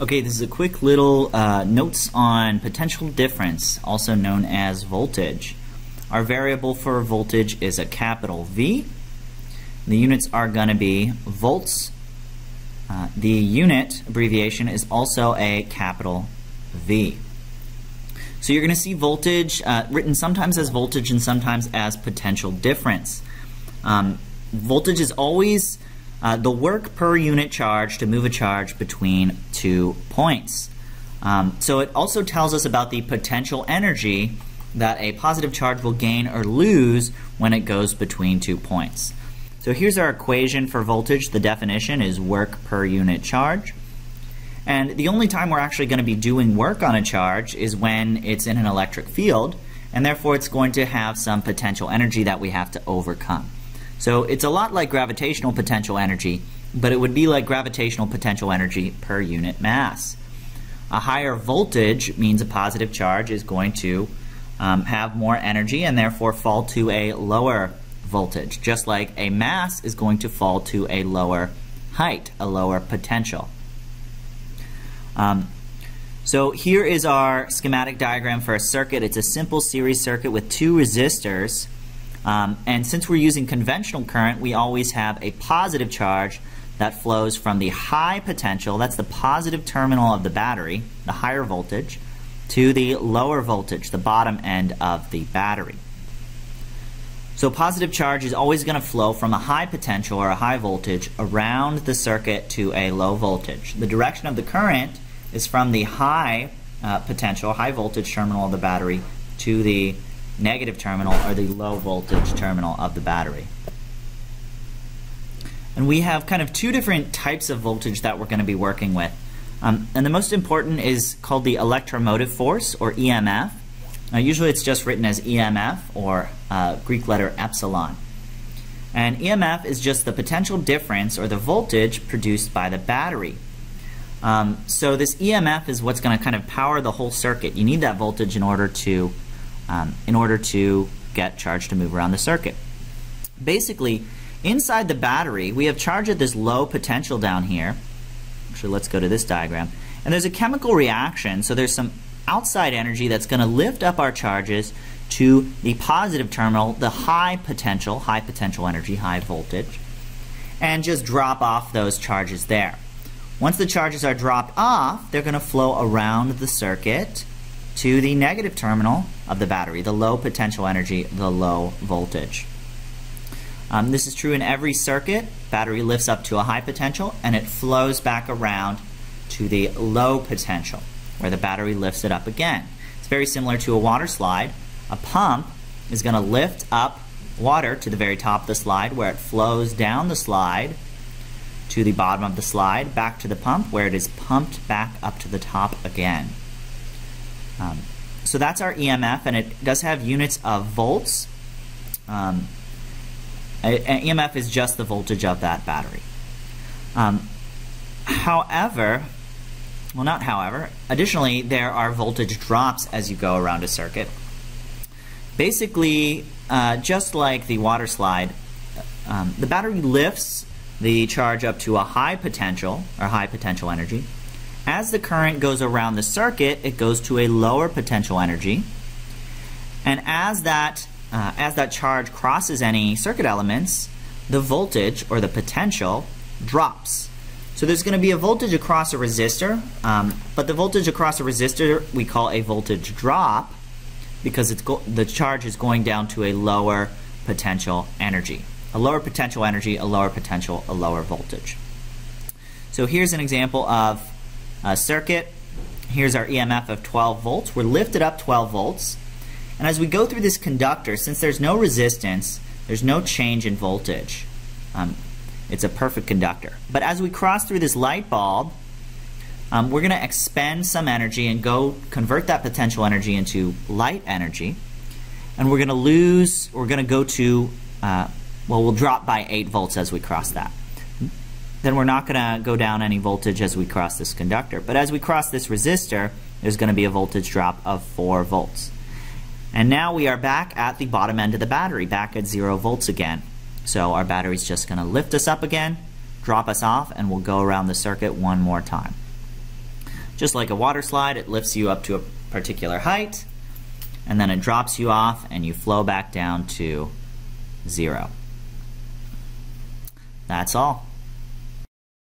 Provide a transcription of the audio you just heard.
Okay, this is a quick little notes on potential difference, also known as voltage. Our variable for voltage is a capital V. The units are going to be volts. The unit abbreviation is also a capital V. So you're going to see voltage written sometimes as voltage and sometimes as potential difference. Voltage is always the work per unit charge to move a charge between 2 points. So it also tells us about the potential energy that a positive charge will gain or lose when it goes between 2 points. So here's our equation for voltage. The definition is work per unit charge. And the only time we're actually going to be doing work on a charge is when it's in an electric field, and therefore it's going to have some potential energy that we have to overcome. So it's a lot like gravitational potential energy, but it would be like gravitational potential energy per unit mass. A higher voltage means a positive charge is going to have more energy and therefore fall to a lower voltage, just like a mass is going to fall to a lower height, a lower potential. So here is our schematic diagram for a circuit. It's a simple series circuit with 2 resistors. And since we're using conventional current, we always have a positive charge that flows from the high potential, that's the positive terminal of the battery, the higher voltage, to the lower voltage, the bottom end of the battery. So positive charge is always going to flow from a high potential or a high voltage around the circuit to a low voltage. The direction of the current is from the high potential, high voltage terminal of the battery to the negative terminal or the low voltage terminal of the battery. And we have kind of 2 different types of voltage that we're going to be working with. And the most important is called the electromotive force, or EMF. Usually it's just written as EMF, or Greek letter epsilon. And EMF is just the potential difference or the voltage produced by the battery. So this EMF is what's going to kind of power the whole circuit. You need that voltage in order to get charge to move around the circuit. Basically, inside the battery, we have charge at this low potential down here. Actually, let's go to this diagram. And there's a chemical reaction, so there's some outside energy that's going to lift up our charges to the positive terminal, the high potential energy, high voltage, and just drop off those charges there. Once the charges are dropped off, they're going to flow around the circuit to the negative terminal of the battery, the low potential energy, the low voltage. This is true in every circuit. Battery lifts up to a high potential and it flows back around to the low potential where the battery lifts it up again. It's very similar to a water slide. A pump is going to lift up water to the very top of the slide where it flows down the slide to the bottom of the slide, back to the pump where it is pumped back up to the top again. So that's our EMF, and it does have units of volts. EMF is just the voltage of that battery. Additionally, there are voltage drops as you go around a circuit. Basically, just like the water slide, the battery lifts the charge up to a high potential, or high potential energy. As the current goes around the circuit, it goes to a lower potential energy. And as that charge crosses any circuit elements, the voltage, or the potential, drops. So there's going to be a voltage across a resistor, but the voltage across a resistor we call a voltage drop because the charge is going down to a lower potential energy. A lower potential energy, a lower potential, a lower voltage. So here's an example of a circuit. Here's our EMF of 12 volts. We're lifted up 12 volts. And as we go through this conductor, since there's no resistance, there's no change in voltage. It's a perfect conductor. But as we cross through this light bulb, we're going to expend some energy and convert that potential energy into light energy. And we'll drop by 8 volts as we cross that. Then we're not going to go down any voltage as we cross this conductor. But as we cross this resistor, there's going to be a voltage drop of 4 volts. And now we are back at the bottom end of the battery, back at 0 volts again. So our battery's just going to lift us up again, drop us off, and we'll go around the circuit one more time. Just like a water slide, it lifts you up to a particular height, and then it drops you off and you flow back down to 0. That's all.